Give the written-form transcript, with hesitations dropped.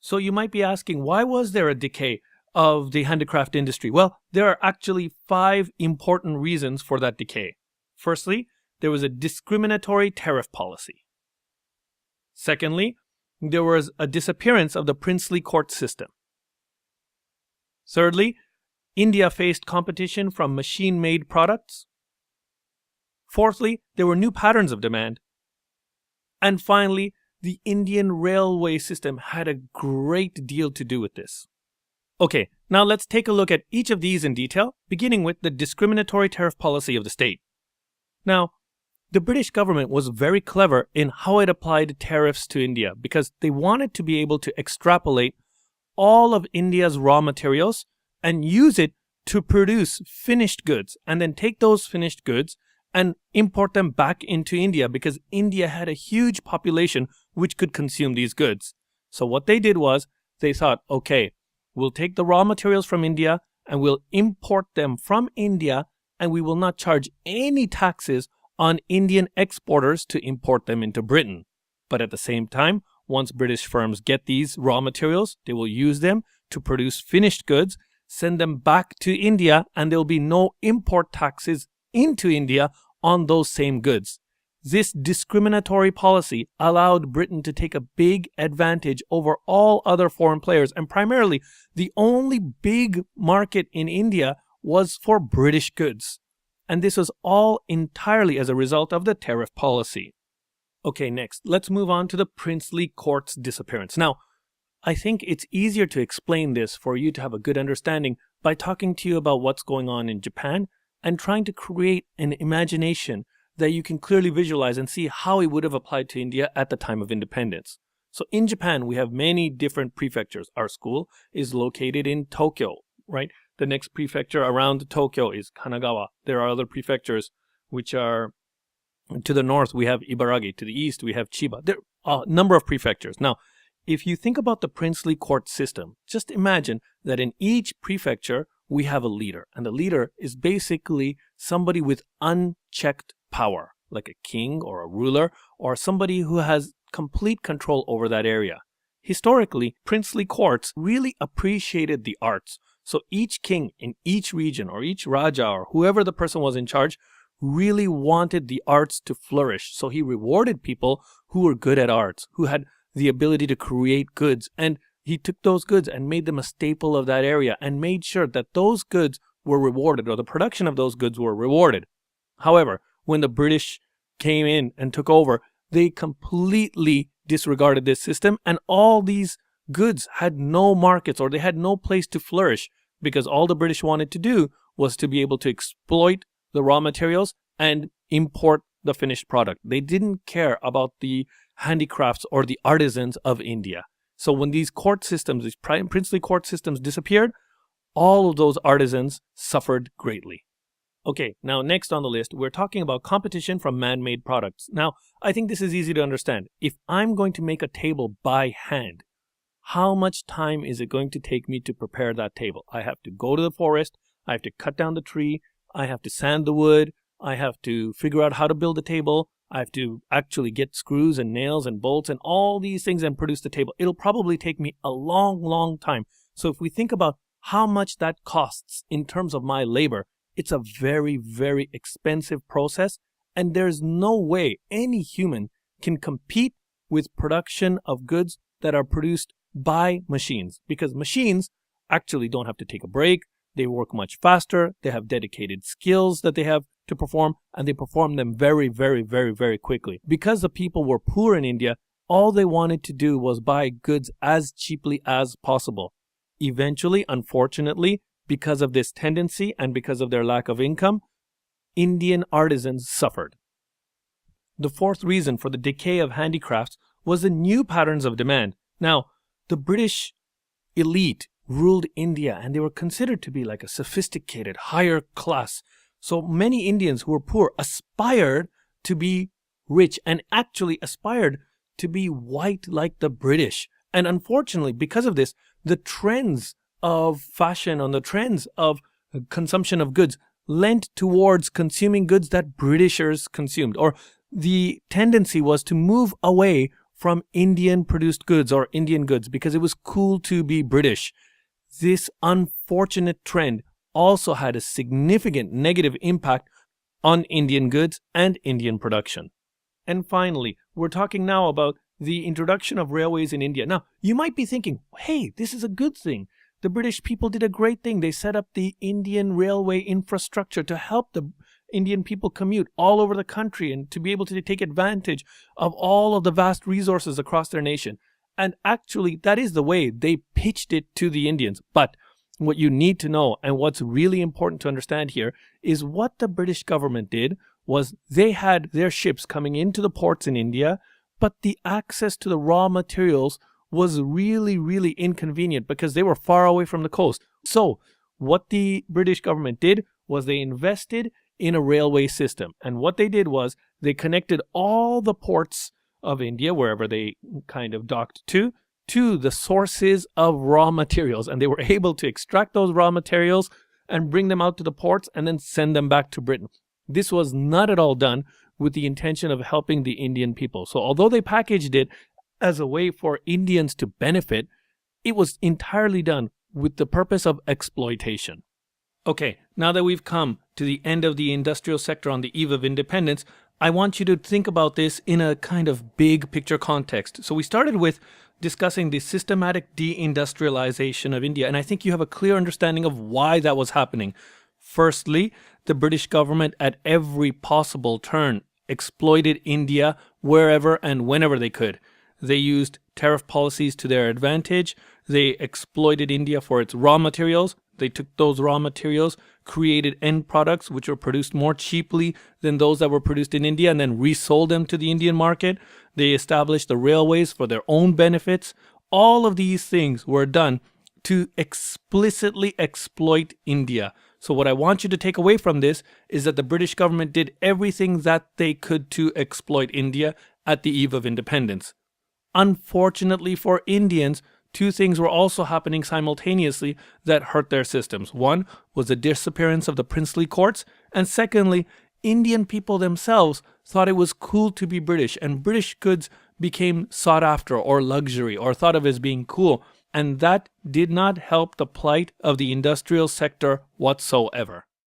So you might be asking, why was there a decay of the handicraft industry? Well, there are actually 5 important reasons for that decay. Firstly, there was a discriminatory tariff policy. Secondly, there was a disappearance of the princely court system. Thirdly, India faced competition from machine-made products. Fourthly, there were new patterns of demand. And finally, the Indian railway system had a great deal to do with this. Okay, now let's take a look at each of these in detail, beginning with the discriminatory tariff policy of the state. Now, the British government was very clever in how it applied tariffs to India because they wanted to be able to extrapolate all of India's raw materials and use it to produce finished goods and then take those finished goods and import them back into India because India had a huge population which could consume these goods. So what they did was they thought, okay, we'll take the raw materials from India and we'll import them from India and we will not charge any taxes on Indian exporters to import them into Britain. But at the same time, once British firms get these raw materials, they will use them to produce finished goods, send them back to India, and there will be no import taxes into India on those same goods. This discriminatory policy allowed Britain to take a big advantage over all other foreign players, and primarily the only big market in India was for British goods. And this was all entirely as a result of the tariff policy. Okay, next, let's move on to the princely court's disappearance. Now, I think it's easier to explain this for you to have a good understanding by talking to you about what's going on in Japan and trying to create an imagination that you can clearly visualize and see how it would have applied to India at the time of independence. So in Japan, we have many different prefectures. Our school is located in Tokyo, right? The next prefecture around Tokyo is Kanagawa. There are other prefectures which are to the north, we have Ibaraki. To the east, we have Chiba. There are a number of prefectures. Now, if you think about the princely court system, just imagine that in each prefecture, we have a leader. And the leader is basically somebody with unchecked power, like a king or a ruler, or somebody who has complete control over that area. Historically, princely courts really appreciated the arts. So each king in each region or each raja or whoever the person was in charge really wanted the arts to flourish. So he rewarded people who were good at arts, who had the ability to create goods. And he took those goods and made them a staple of that area and made sure that those goods were rewarded or the production of those goods were rewarded. However, when the British came in and took over, they completely disregarded this system and all these goods had no markets or they had no place to flourish because all the British wanted to do was to be able to exploit the raw materials and import the finished product. They didn't care about the handicrafts or the artisans of India. So when these court systems, these princely court systems disappeared, all of those artisans suffered greatly. Okay, now next on the list, we're talking about competition from man-made products. Now, I think this is easy to understand. If I'm going to make a table by hand, how much time is it going to take me to prepare that table? I have to go to the forest, I have to cut down the tree, I have to sand the wood, I have to figure out how to build a table, I have to actually get screws and nails and bolts and all these things and produce the table. It'll probably take me a long, long time. So if we think about how much that costs in terms of my labor, it's a very, very expensive process, and there's no way any human can compete with production of goods that are produced by machines, because machines actually don't have to take a break. They work much faster. They have dedicated skills that they have to perform, and they perform them very, very, very, very quickly. Because the people were poor in India, all they wanted to do was buy goods as cheaply as possible. Eventually, unfortunately, because of this tendency and because of their lack of income, Indian artisans suffered. The fourth reason for the decay of handicrafts was the new patterns of demand. Now, the British elite ruled India and they were considered to be like a sophisticated, higher class. So many Indians who were poor aspired to be rich and actually aspired to be white like the British. And unfortunately, because of this, the trends of fashion and the trends of consumption of goods lent towards consuming goods that Britishers consumed, or the tendency was to move away from Indian produced goods or Indian goods because it was cool to be British. This unfortunate trend also had a significant negative impact on Indian goods and Indian production. And finally, we're talking now about the introduction of railways in India. Now, you might be thinking, hey, this is a good thing. The British people did a great thing. They set up the Indian railway infrastructure to help the Indian people commute all over the country and to be able to take advantage of all of the vast resources across their nation. And actually, that is the way they pitched it to the Indians. But what you need to know, and what's really important to understand here, is what the British government did was they had their ships coming into the ports in India, but the access to the raw materials was really, really inconvenient because they were far away from the coast. So what the British government did was they invested in a railway system. And what they did was they connected all the ports of India, wherever they kind of docked to the sources of raw materials. And they were able to extract those raw materials and bring them out to the ports and then send them back to Britain. This was not at all done with the intention of helping the Indian people. So although they packaged it as a way for Indians to benefit, it was entirely done with the purpose of exploitation. Okay, now that we've come to the end of the industrial sector on the eve of independence, I want you to think about this in a kind of big picture context. So we started with discussing the systematic deindustrialization of India, and I think you have a clear understanding of why that was happening. Firstly, the British government at every possible turn exploited India wherever and whenever they could. They used tariff policies to their advantage. They exploited India for its raw materials. They took those raw materials, created end products which were produced more cheaply than those that were produced in India, and then resold them to the Indian market. They established the railways for their own benefits. All of these things were done to explicitly exploit India. So what I want you to take away from this is that the British government did everything that they could to exploit India at the eve of independence. Unfortunately for Indians, two things were also happening simultaneously that hurt their systems. One was the disappearance of the princely courts, and secondly, Indian people themselves thought it was cool to be British, and British goods became sought after or luxury or thought of as being cool, and that did not help the plight of the industrial sector whatsoever.